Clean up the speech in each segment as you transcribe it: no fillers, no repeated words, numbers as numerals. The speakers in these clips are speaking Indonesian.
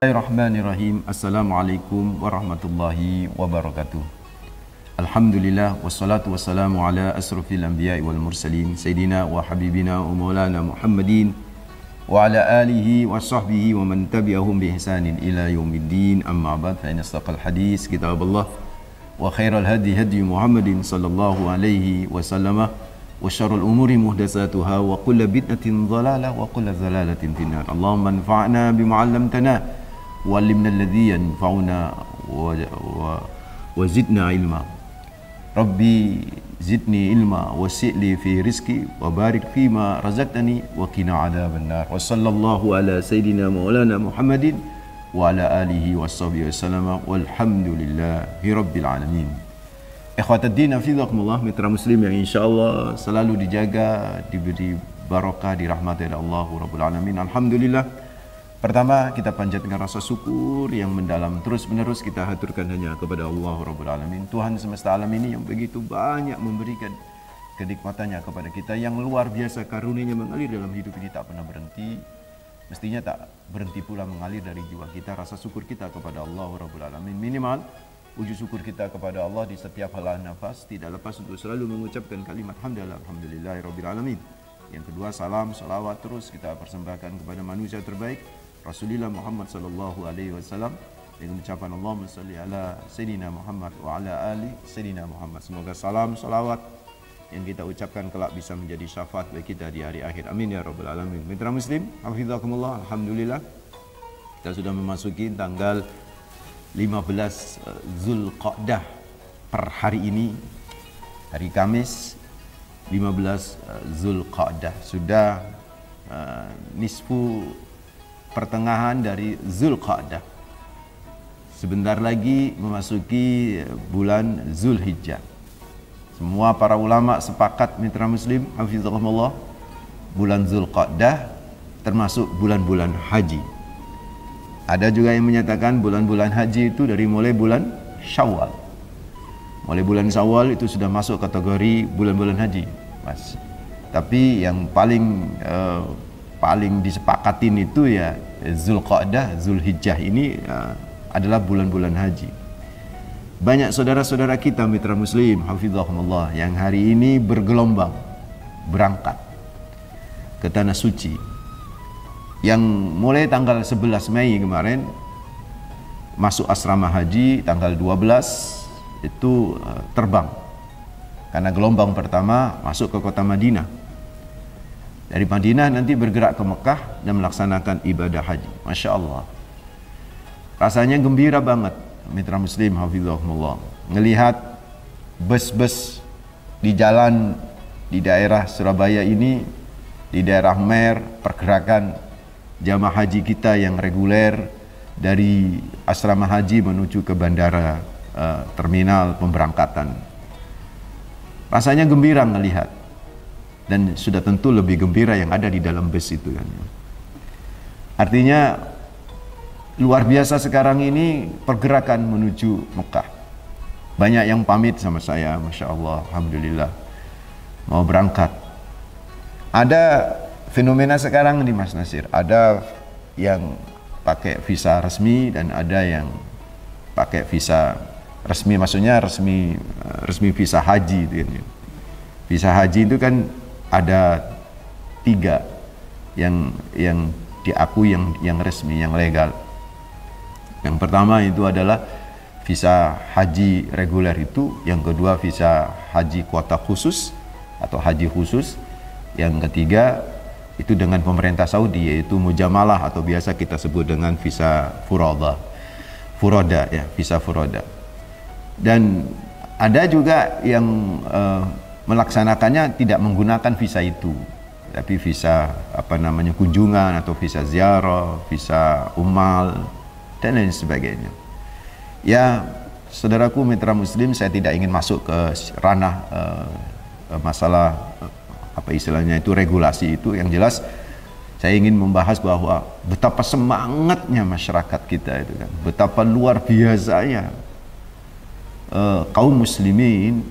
Bismillahirrahmanirrahim. Assalamualaikum warahmatullahi wabarakatuh. Alhamdulillah wassalatu wassalamu ala asrafil anbiya'i wal mursalin sayyidina wa habibina wa maulana Muhammadin wa ala alihi wa sahbihi wa man tabi'ahum bi ihsanin ila yaumiddin. Amma ba'd, fa inna asdaqal hadis kitabullah wa khairal hadi hadi Muhammadin sallallahu alaihi wasallam wa syarrul umuri muhdatsatuha wa kullu bid'atin dhalalah wa kullu dhalalatin finnar. Allahumma anfa'na bima 'allamtana wa 'allimna alladhi yanfa'una wa zidna ilma. Rabbi zidni ilma wa si'li fi rizqi wa barik fima razaqtani wa qina 'adzabannar. Wa sallallahu ala sayidina maulana Muhammadin wa ala alihi washabihi wasallam walhamdulillahi rabbil alamin. Ikhwatuddin hafizakumullah, mitra muslim yang insyaallah selalu dijaga, diberi barakah, dirahmati oleh Allah Rabbul Alamin. Alhamdulillah. Pertama, kita panjatkan rasa syukur yang mendalam, terus menerus kita haturkan hanya kepada Allah Rabbul Alamin, Tuhan semesta alam ini yang begitu banyak memberikan kenikmatannya kepada kita, yang luar biasa karunia-Nya mengalir dalam hidup ini tak pernah berhenti. Mestinya tak berhenti pula mengalir dari jiwa kita. Rasa syukur kita kepada Allah Rabbul Alamin minimal. Wujud syukur kita kepada Allah di setiap helaan nafas tidak lepas untuk selalu mengucapkan kalimat hamdalah alhamdulillahirabbil alamin. Yang kedua, salam salawat terus kita persembahkan kepada manusia terbaik Rasulullah Muhammad sallallahu alaihi wasallam dengan ucapan Allahumma shalli ala sayidina Muhammad wa ala ali sayidina Muhammad. Semoga salam salawat yang kita ucapkan kelak bisa menjadi syafaat bagi kita di hari akhir. Amin ya rabbal alamin. Mitra muslim, hafizakumullah, alhamdulillah kita sudah memasuki tanggal 15 Zulqa'dah per hari ini, hari Kamis 15 Zulqa'dah. Sudah nisfu pertengahan dari Zulqa'dah. Sebentar lagi memasuki bulan Zulhijjah. Semua para ulama sepakat, mitra muslim hafizakumullah, bulan Zulqa'dah termasuk bulan-bulan haji. Ada juga yang menyatakan bulan-bulan haji itu dari mulai bulan Syawal. Mulai bulan Syawal itu sudah masuk kategori bulan-bulan haji, Mas. Tapi yang paling disepakatin itu ya Zulqa'dah, Zulhijjah ini adalah bulan-bulan haji. Banyak saudara-saudara kita mitra muslim hafizahumullah yang hari ini bergelombang berangkat ke tanah suci. Yang mulai tanggal 11 Mei kemarin masuk asrama haji, tanggal 12 itu terbang karena gelombang pertama masuk ke kota Madinah. Dari Madinah nanti bergerak ke Mekah dan melaksanakan ibadah haji. Masya Allah, rasanya gembira banget mitra muslim hafizahumullah ngelihat bus-bus di jalan di daerah Surabaya ini, di daerah Mer, pergerakan jamaah haji kita yang reguler dari asrama haji menuju ke bandara, terminal pemberangkatan. Rasanya gembira melihat, dan sudah tentu lebih gembira yang ada di dalam bus itu kan. Artinya luar biasa sekarang ini pergerakan menuju Mekah. Banyak yang pamit sama saya, Masya Allah, alhamdulillah mau berangkat. Ada fenomena sekarang nih Mas Nasir, ada yang pakai visa resmi dan ada yang pakai visa resmi, maksudnya resmi visa haji itu kan. Visa haji itu kan ada 3 yang diakui, yang resmi, yang legal. Yang pertama itu adalah visa haji reguler itu, yang kedua visa haji kuota khusus atau haji khusus, yang ketiga itu dengan pemerintah Saudi yaitu mujamalah atau biasa kita sebut dengan visa furoda ya, visa furoda. Dan ada juga yang melaksanakannya tidak menggunakan visa itu, tapi visa kunjungan atau visa ziarah, visa umal dan lain sebagainya. Ya, saudaraku mitra muslim, saya tidak ingin masuk ke ranah masalah istilahnya itu regulasi itu. Yang jelas saya ingin membahas bahwa betapa semangatnya masyarakat kita itu kan, betapa luar biasanya kaum muslimin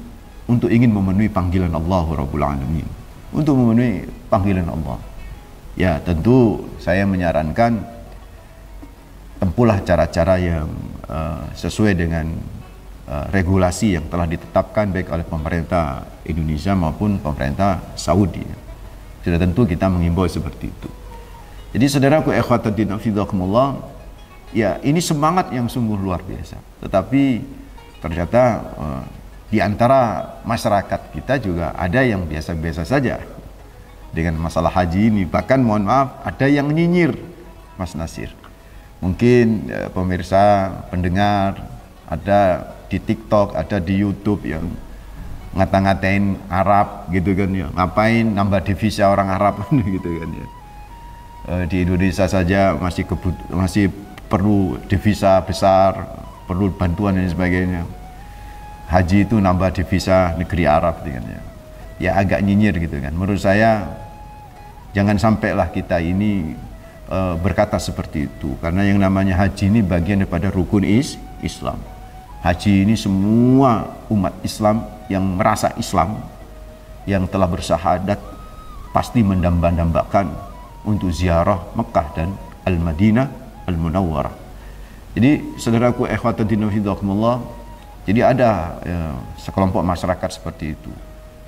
untuk ingin memenuhi panggilan Allah Rabbul Alamin, untuk memenuhi panggilan Allah. Ya tentu saya menyarankan tempuhlah cara-cara yang sesuai dengan regulasi yang telah ditetapkan baik oleh pemerintah Indonesia maupun pemerintah Saudi. Sudah tentu kita mengimbau seperti itu. Jadi saudaraku ikhwatuddin hafizakumullah, ya ini semangat yang sungguh luar biasa. Tetapi ternyata di antara masyarakat kita juga ada yang biasa-biasa saja dengan masalah haji ini. Bahkan mohon maaf, ada yang nyinyir, Mas Nasir. Mungkin pemirsa, pendengar, ada di TikTok, ada di YouTube yang ngata-ngatain Arab gitu kan ya. Ngapain nambah devisa orang Arab gitu kan ya. Di Indonesia saja masih perlu devisa besar, perlu bantuan dan sebagainya. Haji itu nambah devisa negeri Arab gitu kan ya. Ya agak nyinyir gitu kan. Menurut saya jangan sampailah kita ini berkata seperti itu, karena yang namanya haji ini bagian daripada rukun Islam. Haji ini semua umat Islam yang merasa Islam, yang telah bersyahadat, pasti mendamba-dambakan untuk ziarah Mekah dan Al-Madinah Al-Munawwarah. Jadi saudaraku ikhwatuddin hafizakumullah, jadi ada sekelompok masyarakat seperti itu.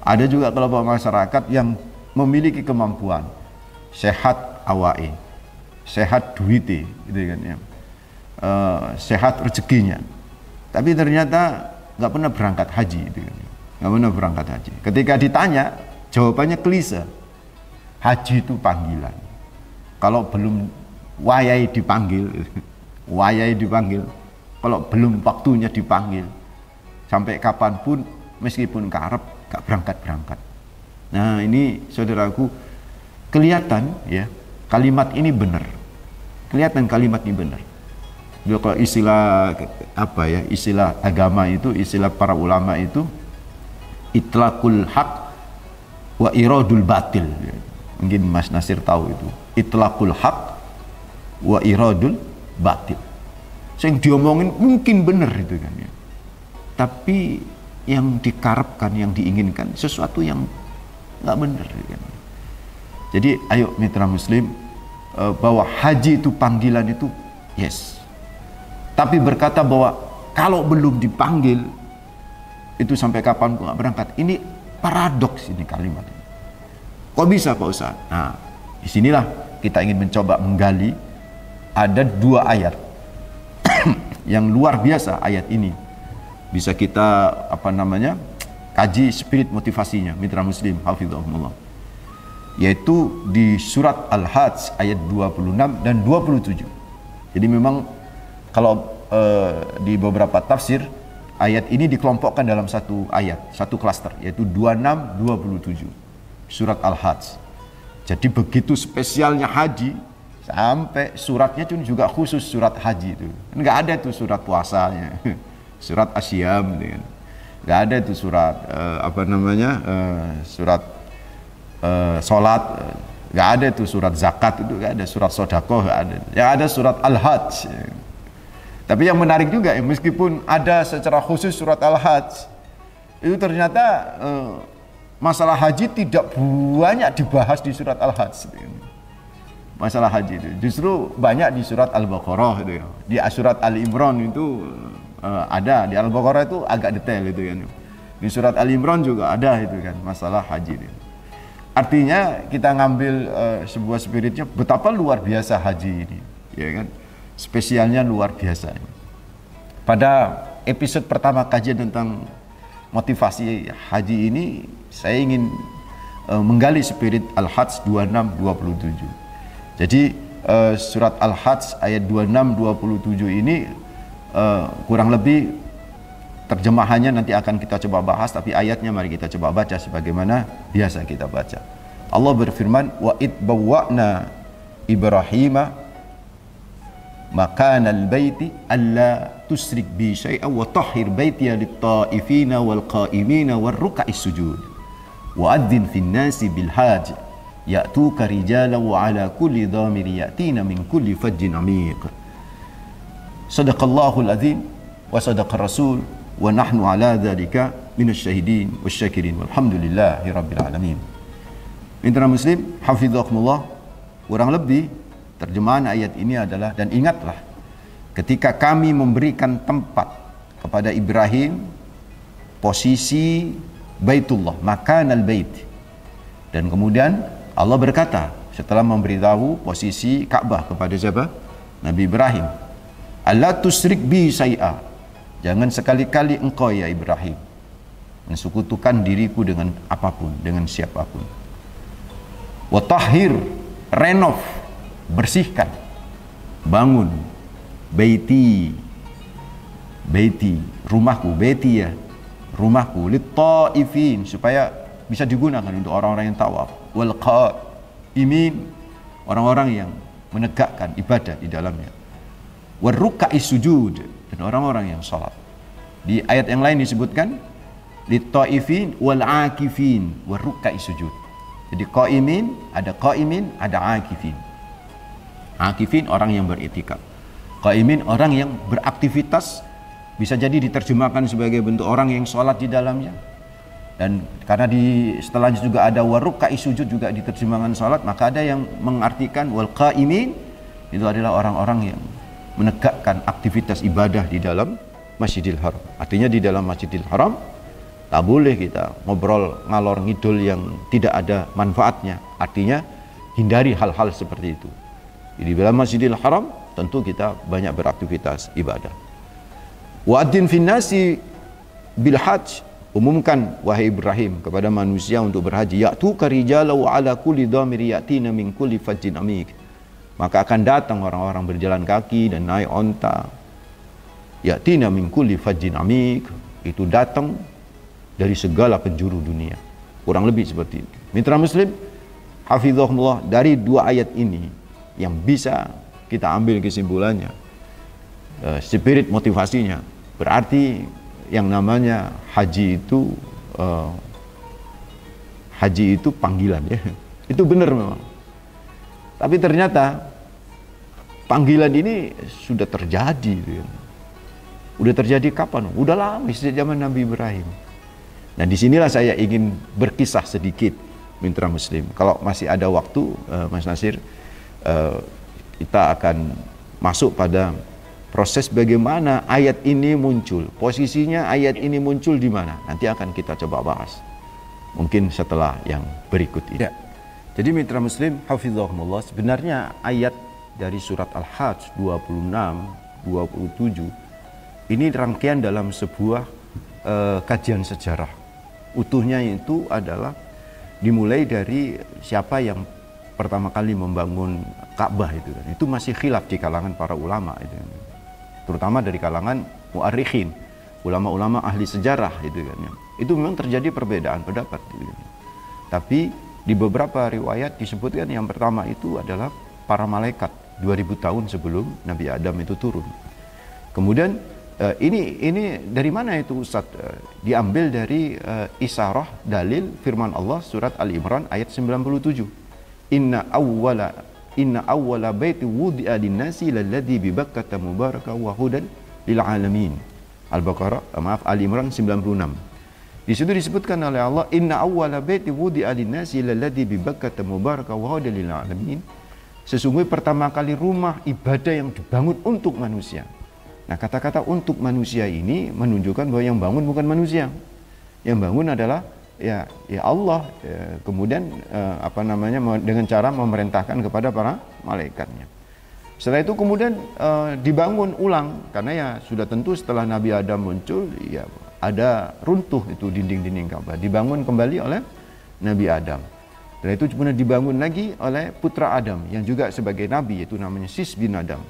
Ada juga kelompok masyarakat yang memiliki kemampuan, sehat awake, sehat duite, gitu kan ya, sehat rezekinya, tapi ternyata nggak pernah berangkat haji, gitu kan, nggak pernah berangkat haji. Ketika ditanya, jawabannya klise, haji itu panggilan. Kalau belum wayai dipanggil, kalau belum waktunya dipanggil, sampai kapanpun meskipun karep gak berangkat. Nah ini saudaraku, kelihatan ya kalimat ini benar. Kelihatan kalimat ini benar. Kalau istilah apa ya, istilah agama itu, istilah para ulama itu itlaqul haq wa iradul batil. Mungkin Mas Nasir tahu itu. Itlaqul haq wa iradul batil. Yang diomongin mungkin benar itu kan ya. Tapi yang dikarepkan, yang diinginkan sesuatu yang nggak benar kan. Jadi ayo mitra muslim, bahwa haji itu panggilan itu yes. Tapi berkata bahwa kalau belum dipanggil itu sampai kapan nggak berangkat. Ini paradoks ini kalimat ini. Kok bisa Pak Ustaz? Nah, disinilah kita ingin mencoba menggali. Ada dua ayat yang luar biasa ayat ini. Bisa kita kaji spirit motivasinya mitra muslim hafizahumullah. Yaitu di surat Al-Hajj ayat 26 dan 27. Jadi memang kalau di beberapa tafsir ayat ini dikelompokkan dalam satu ayat, satu klaster, yaitu 26-27 surat Al-Hajj. Jadi begitu spesialnya haji, sampai suratnya juga khusus surat haji itu. Enggak ada tuh surat puasanya, surat asyam, enggak ada tuh surat surat sholat, enggak ada tuh surat zakat, itu enggak ada, surat sodakoh enggak ada. Yang ada surat Al-Hajj. Tapi yang menarik juga ya, meskipun ada secara khusus surat Al-Hajj, itu ternyata masalah haji tidak banyak dibahas di surat Al-Hajj. Masalah haji itu justru banyak di surat Al-Baqarah itu ya. Di surat Ali Imran itu ada, di Al-Baqarah itu agak detail itu kan. Di surat Ali Imran juga ada itu kan masalah haji itu. Artinya kita ngambil sebuah spiritnya betapa luar biasa haji ini, ya kan? Spesialnya luar biasa. Pada episode pertama kajian tentang motivasi haji ini, saya ingin menggali spirit Al-Hajj 26-27. Jadi surat Al-Hajj ayat 26-27 ini kurang lebih terjemahannya nanti akan kita coba bahas, tapi ayatnya mari kita coba baca sebagaimana biasa kita baca. Allah berfirman, wa id bawwa'na Ibrahima makanal baiti alla tusrik bi syai'an wa tahhir baitiya lit-ta'ifina wal qa'imina war ruk'is sujud wa adzin fin nasi bil hajj ya'tuka rijalan wa ala kulli dhamiri ya'tina min kulli fajjin 'amiq. Sadaqallahul azim wa sadaqar rasul wa nahnu ala dzalika minasy syahidin wasyakirin walhamdulillahi rabbil alamin. Mitra muslim hafizakumullah, kurang lebih terjemahan ayat ini adalah, dan ingatlah ketika kami memberikan tempat kepada Ibrahim posisi Baitullah, makanal bait. Dan kemudian Allah berkata setelah memberitahu posisi Ka'bah kepada siapa? Nabi Ibrahim, "Alla tusyrik bi syai'a." Jangan sekali-kali engkau ya Ibrahim mensekutukan diriku dengan apapun, dengan siapapun. Wa tahhir, renov, bersihkan, bangun baiti, rumahku, baiti ya, rumahku, lit-taifin, supaya bisa digunakan untuk orang-orang yang tawaf, wal qaimin, orang-orang yang menegakkan ibadah di dalamnya, warrukai sujud, dan orang-orang yang salat. Di ayat yang lain disebutkan lit-taifin wal akifin warrukai sujud. Jadi qaimin, ada akifin. Akifin orang yang beriktikaf. Qaimin orang yang beraktivitas, bisa jadi diterjemahkan sebagai bentuk orang yang sholat di dalamnya. Dan karena setelahnya juga ada warrukai sujud juga diterjemahkan sholat, maka ada yang mengartikan wal qaimin itu adalah orang-orang yang menegakkan aktivitas ibadah di dalam Masjidil Haram. Artinya di dalam Masjidil Haram tak boleh kita ngobrol ngalor ngidul yang tidak ada manfaatnya. Artinya hindari hal-hal seperti itu. Di dalam Masjidil Haram tentu kita banyak beraktivitas ibadah. Wa'adzin finnasi bil hajj, umumkan wahai Ibrahim kepada manusia untuk berhaji. Ya'tuka rijala wa ala kulli dhamir ya'tina min kulli fajjin amik. Maka akan datang orang-orang berjalan kaki dan naik onta. Ya'tina min kulli fajjin amik, itu datang dari segala penjuru dunia. Kurang lebih seperti itu. Mitra Muslim, hafizahumullah, dari dua ayat ini yang bisa kita ambil kesimpulannya, spirit motivasinya, berarti yang namanya haji itu panggilan ya. Itu benar memang. Tapi ternyata panggilan ini sudah terjadi gitu ya. Udah terjadi kapan? Udah lama, sejak zaman Nabi Ibrahim. Nah, disinilah saya ingin berkisah sedikit, mitra Muslim. Kalau masih ada waktu, Mas Nasir, kita akan masuk pada proses bagaimana ayat ini muncul. Posisinya ayat ini muncul di mana? Nanti akan kita coba bahas. Mungkin setelah yang berikut ini. Ya. Jadi mitra Muslim, hafizahumullah, sebenarnya ayat dari surat Al-Hajj 26, 27 ini rangkaian dalam sebuah kajian sejarah. Utuhnya itu adalah dimulai dari siapa yang pertama kali membangun Ka'bah itu kan. Itu masih khilaf di kalangan para ulama itu kan. Terutama dari kalangan mu'arikhin, ulama-ulama ahli sejarah itu kan. Itu memang terjadi perbedaan pendapat gitu kan. Tapi di beberapa riwayat disebutkan yang pertama itu adalah para malaikat 2000 tahun sebelum Nabi Adam itu turun. Kemudian ini dari mana itu Ustaz? Diambil dari isarah dalil firman Allah surat Al-Imran ayat 97. Inna awwala baiti wudi'a lin-nasi lalladzi bi Bakkata mubaraka wa hudan lil alamin. Al-Imran 96. Di situ disebutkan oleh Allah, inna awwala baiti wudi'a lin-nasi lalladzi bi Bakkata mubaraka wa hudan lil alamin. Sesungguhnya pertama kali rumah ibadah yang dibangun untuk manusia. Nah, kata-kata untuk manusia ini menunjukkan bahwa yang bangun bukan manusia. Yang bangun adalah ya Allah, kemudian dengan cara memerintahkan kepada para malaikatnya. Setelah itu kemudian dibangun ulang, karena ya sudah tentu setelah Nabi Adam muncul ya ada runtuh itu dinding-dinding Ka'bah, dibangun kembali oleh Nabi Adam. Setelah itu kemudian dibangun lagi oleh putra Adam yang juga sebagai nabi, yaitu namanya Sis bin Adam.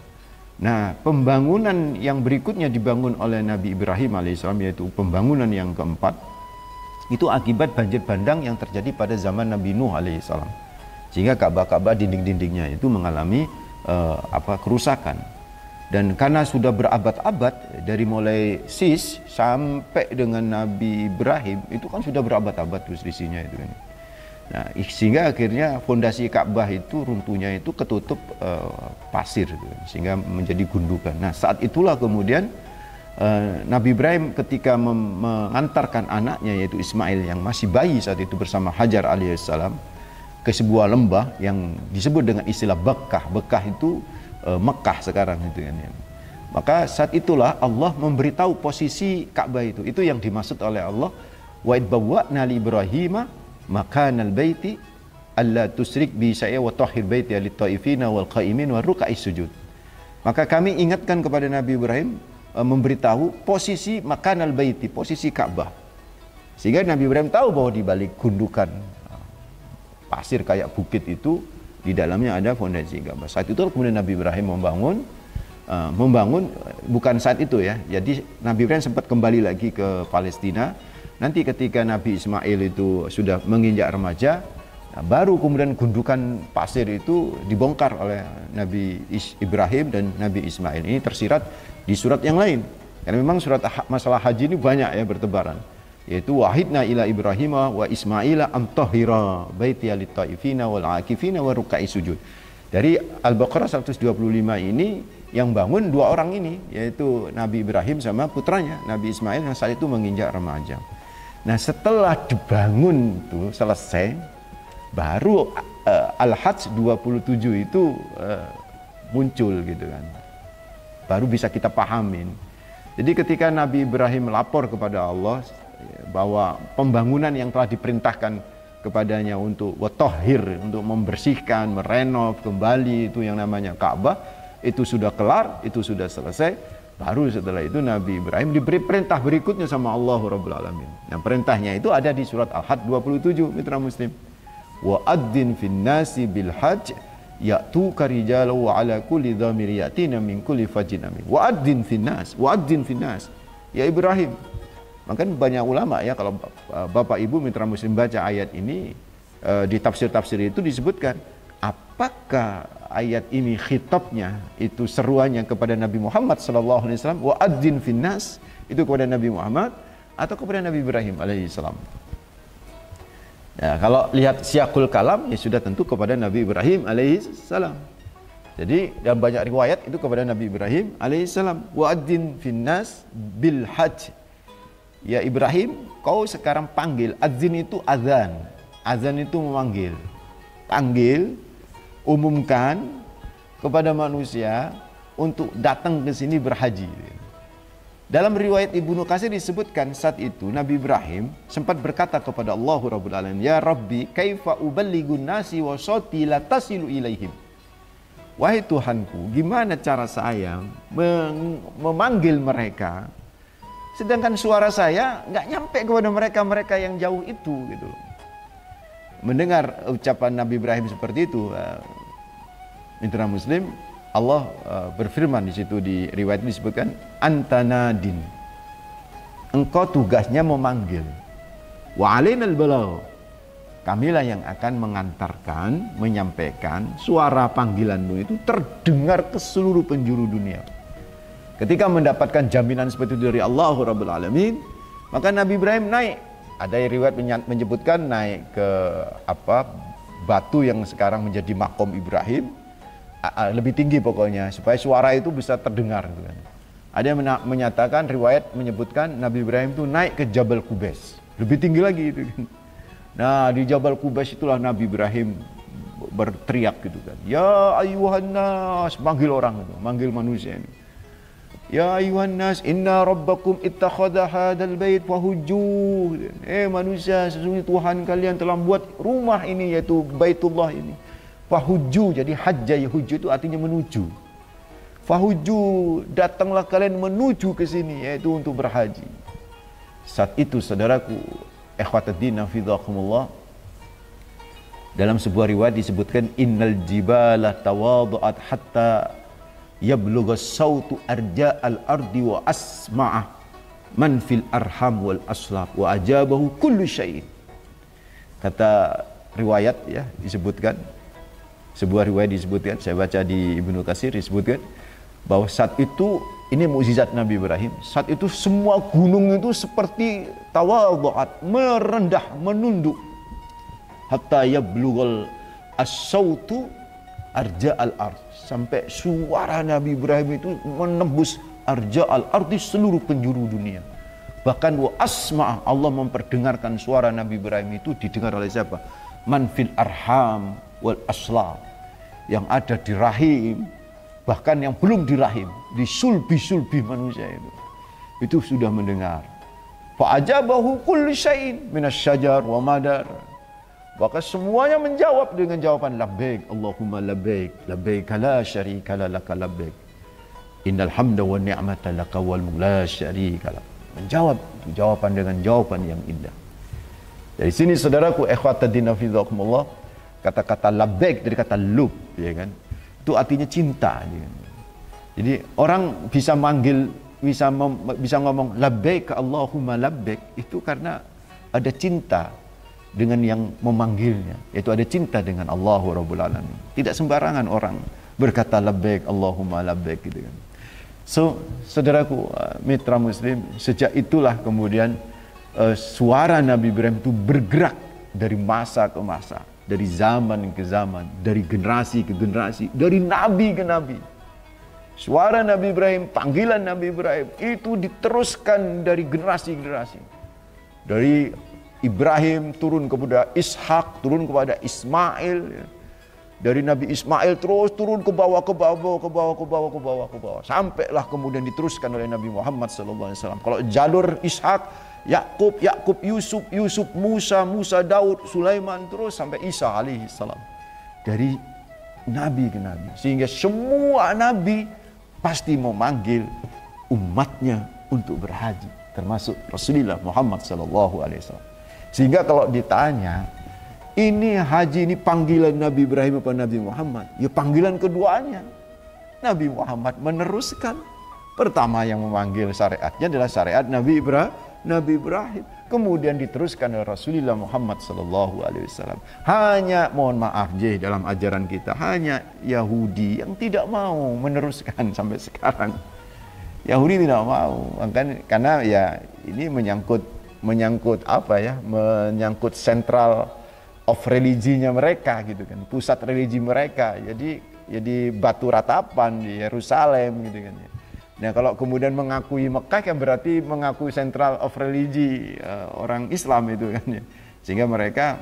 Nah, pembangunan yang berikutnya dibangun oleh Nabi Ibrahim alaihissalam, yaitu pembangunan yang keempat, itu akibat banjir bandang yang terjadi pada zaman Nabi Nuh alaihissalam, sehingga Ka'bah dinding-dindingnya itu mengalami kerusakan. Dan karena sudah berabad-abad, dari mulai Sis sampai dengan Nabi Ibrahim itu kan sudah berabad-abad tuh selisihnya itu kan. Nah, sehingga akhirnya fondasi Ka'bah itu runtuhnya itu ketutup pasir gitu, sehingga menjadi gundukan. Nah, saat itulah kemudian Nabi Ibrahim ketika mengantarkan anaknya yaitu Ismail yang masih bayi saat itu bersama Hajar alaihissalam ke sebuah lembah yang disebut dengan istilah Bekkah. Bekkah itu Mekah sekarang itu kan ya. Maka saat itulah Allah memberitahu posisi Ka'bah itu. Itu yang dimaksud oleh Allah. Wa id bawwa'na li Ibrahima makanal baiti alla tusyrik bi syai'a wa tahhir baiti lit-taifina wal qa'imin wa ruk'is sujud. Maka kami ingatkan kepada Nabi Ibrahim, memberitahu posisi makanal baiti, posisi Ka'bah. Sehingga Nabi Ibrahim tahu bahwa di balik gundukan pasir kayak bukit itu di dalamnya ada fondasi Ka'bah. Saat itu kemudian Nabi Ibrahim membangun bukan saat itu ya. Jadi Nabi Ibrahim sempat kembali lagi ke Palestina. Nanti ketika Nabi Ismail itu sudah menginjak remaja, baru kemudian gundukan pasir itu dibongkar oleh Nabi Ibrahim dan Nabi Ismail. Ini tersirat di surat yang lain. Karena memang surat masalah haji ini banyak ya bertebaran. Yaitu wahidna ila Ibrahim wa Ismaila an tahira baitiya lit-taifina wal akifina wa ruk'is sujud. Dari Al-Baqarah 125 ini yang bangun dua orang ini, yaitu Nabi Ibrahim sama putranya Nabi Ismail yang saat itu menginjak remaja. Nah setelah dibangun itu selesai, baru Al-Hajj 27 itu muncul gitu kan. Baru bisa kita pahamin. Jadi ketika Nabi Ibrahim lapor kepada Allah bahwa pembangunan yang telah diperintahkan kepadanya untuk watahhir, untuk membersihkan, merenov kembali itu yang namanya Ka'bah, itu sudah kelar, itu sudah selesai. Baru setelah itu Nabi Ibrahim diberi perintah berikutnya sama Allah Rabbul Alamin. Nah perintahnya itu ada di surat Al-Hajj 27, mitra muslim. Wa adzin fin nasi bil hajj ya'tuka rijalan wa ala kulli dhamir yatina min kulli fajjin amin. Wa adzin fin nas, wa adzin fin nas. Ya Ibrahim. Maka banyak ulama ya, kalau Bapak Ibu mitra muslim baca ayat ini di tafsir-tafsir itu disebutkan apakah ayat ini khitabnya itu seruannya kepada Nabi Muhammad sallallahu alaihi wasallam, wa adzin finnas itu kepada Nabi Muhammad atau kepada Nabi Ibrahim alaihi salam. Ya, kalau lihat siyaqul kalam ya sudah tentu kepada Nabi Ibrahim alaihi salam. Jadi dalam banyak riwayat itu kepada Nabi Ibrahim alaihi salam, wa adzin finnas bil hajj. Ya Ibrahim, kau sekarang panggil. Adzin itu azan. Azan itu memanggil. Panggil, umumkan kepada manusia untuk datang ke sini berhaji. Dalam riwayat Ibnu Katsir disebutkan saat itu Nabi Ibrahim sempat berkata kepada Allah Rabbul Alamin, ya Rabbi, kaifa uballighun nasi wa shauti la tasilu ilaihim. Wahai Tuhanku, gimana cara saya memanggil mereka sedangkan suara saya nggak nyampe kepada mereka yang jauh itu gitu. Mendengar ucapan Nabi Ibrahim seperti itu, mitra muslim, Allah berfirman di situ di riwayat ini disebutkan antanadin. Engkau tugasnya memanggil. Wa alainal balagh. Kamilah yang akan mengantarkan, menyampaikan suara panggilanmu itu terdengar ke seluruh penjuru dunia. Ketika mendapatkan jaminan seperti itu dari Allah Rabbul Alamin, maka Nabi Ibrahim naik. Ada riwayat menyebutkan naik ke batu yang sekarang menjadi makom Ibrahim, lebih tinggi pokoknya supaya suara itu bisa terdengar. Ada yang menyatakan, riwayat menyebutkan Nabi Ibrahim itu naik ke Jabal Qubais, lebih tinggi lagi itu. Nah di Jabal Qubais itulah Nabi Ibrahim berteriak gitu kan, ya ayuhan nas, manggil orang itu, manggil manusia ini. Ya ayuhan nas, inna rabbakum ittakhadha hadzal bait fahujjuh. Manusia, sesungguhnya Tuhan kalian telah buat rumah ini, yaitu Baitullah ini. Fahujjuh, jadi hajja yahujju itu artinya menuju. Fahujjuh, datanglah kalian menuju ke sini, yaitu untuk berhaji. Saat itu saudaraku, ikhwatuddin hafizakumullah, dalam sebuah riwayat disebutkan innal jibala tawadu'at hatta yablugha sautu arja'al ardi wa asma'a man fil arham wal aslab wa ajabahu kullu syai'in. Kata riwayat ya disebutkan, sebuah riwayat disebutkan, saya baca di Ibnu Katsir disebutkan bahwa saat itu, ini mukjizat Nabi Ibrahim, saat itu semua gunung itu seperti tawadhu'at, merendah, menunduk, hatta yablughal as-sautu arja'al ard, sampai suara Nabi Ibrahim itu menembus arja'al ard di seluruh penjuru dunia. Bahkan wa asma', Allah memperdengarkan suara Nabi Ibrahim itu didengar oleh siapa? Man fil arham wal aslab, yang ada di rahim bahkan yang belum dirahim, di sulbi-sulbi manusia itu sudah mendengar. Fa'ajabahu kullu syai'in minasyajar wa madar. Maka semuanya menjawab dengan jawaban labbaik Allahumma labbaik labbaik la syarika laka labbaik innal hamda wan ni'mata laka wal mulk la syarika lak. Menjawab jawaban dengan jawaban yang indah. Dari sini saudaraku ikhwatadina fizakumullah, kata-kata labbaik dari kata lub, ya kan? Itu artinya cinta. Jadi orang bisa manggil, bisa ngomong labbaik Allahumma labbaik itu karena ada cinta dengan yang memanggilnya, yaitu ada cinta dengan Allah Rabbul Alamin. Tidak sembarangan orang berkata labbaik Allahumma labbaik gitu kan. So, saudaraku mitra muslim, sejak itulah kemudian suara Nabi Ibrahim itu bergerak dari masa ke masa, dari zaman ke zaman, dari generasi ke generasi, dari nabi ke nabi. Suara Nabi Ibrahim, panggilan Nabi Ibrahim itu diteruskan dari generasi ke generasi. Dari Ibrahim turun kepada Ishak, turun kepada Ismail, ya. Dari Nabi Ismail terus turun ke bawah, ke bawah, ke bawah, ke bawah, ke bawah, ke bawah, sampailah kemudian diteruskan oleh Nabi Muhammad SAW. Kalau jalur Ishak, Yakub, Yusuf, Musa, Daud, Sulaiman, terus sampai Isa alaihissalam. Dari nabi ke nabi, sehingga semua nabi pasti memanggil umatnya untuk berhaji, termasuk Rasulullah Muhammad SAW. Sehingga kalau ditanya, ini haji ini panggilan Nabi Ibrahim apa Nabi Muhammad? Ya panggilan keduanya. Nabi Muhammad meneruskan. Pertama yang memanggil syariatnya adalah syariat Nabi Ibrahim. Kemudian diteruskan oleh Rasulullah Muhammad SAW. Hanya, mohon maaf dalam ajaran kita, hanya Yahudi yang tidak mau meneruskan sampai sekarang. Yahudi tidak mau, karena ya ini menyangkut apa ya, menyangkut central of religinya mereka gitu kan, pusat religi mereka. Jadi batu ratapan di Yerusalem gitu kan. Nah kalau kemudian mengakui Mekah kan berarti mengakui central of religi orang Islam itu kan ya. Sehingga mereka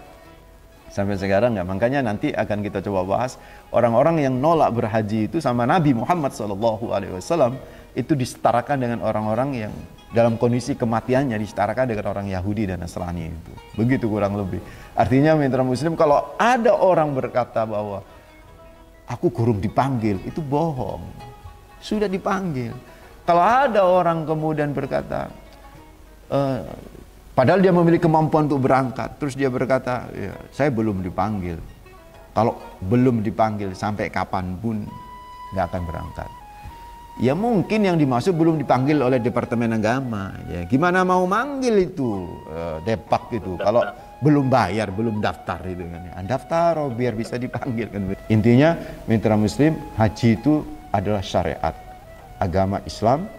sampai sekarang ya, makanya nanti akan kita coba bahas orang-orang yang nolak berhaji itu sama Nabi Muhammad SAW itu disetarakan dengan orang-orang yang dalam kondisi kematiannya disetarakan dengan orang Yahudi dan Nasrani itu. Begitu kurang lebih. Artinya mitra muslim, kalau ada orang berkata bahwa aku kurang dipanggil, itu bohong. Sudah dipanggil. Kalau ada orang kemudian berkata padahal dia memiliki kemampuan untuk berangkat, terus dia berkata, ya, saya belum dipanggil. Kalau belum dipanggil sampai kapanpun nggak akan berangkat. Ya mungkin yang dimaksud belum dipanggil oleh Departemen Agama. Ya gimana mau manggil itu Depak itu kalau belum bayar, belum daftar itu kan. Ya, daftar biar bisa dipanggil kan. Intinya mitra muslim, haji itu adalah syariat agama Islam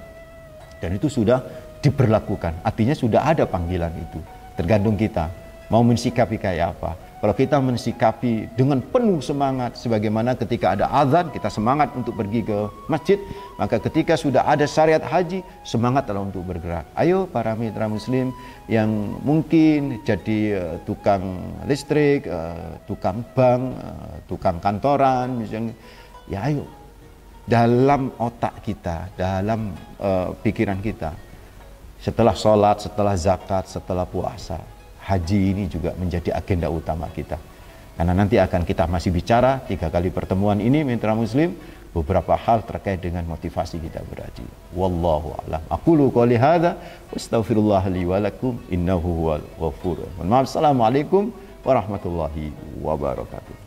dan itu sudah diberlakukan. Artinya sudah ada panggilan itu. Tergantung kita mau mensikapi kayak apa. Kalau kita mensikapi dengan penuh semangat, sebagaimana ketika ada azan kita semangat untuk pergi ke masjid, maka ketika sudah ada syariat haji, semangatlah untuk bergerak. Ayo para mitra muslim yang mungkin jadi tukang listrik, tukang bank, tukang kantoran misalnya, ya ayo dalam otak kita, dalam pikiran kita, setelah sholat, setelah zakat, setelah puasa, haji ini juga menjadi agenda utama kita. Karena nanti akan kita masih bicara 3 kali pertemuan ini mitra muslim beberapa hal terkait dengan motivasi kita berhaji. Wallahu a'lam. Aqulu qouli hadza wastaghfirullah li wa lakum innahu huwal ghafur. Assalamualaikum warahmatullahi wabarakatuh.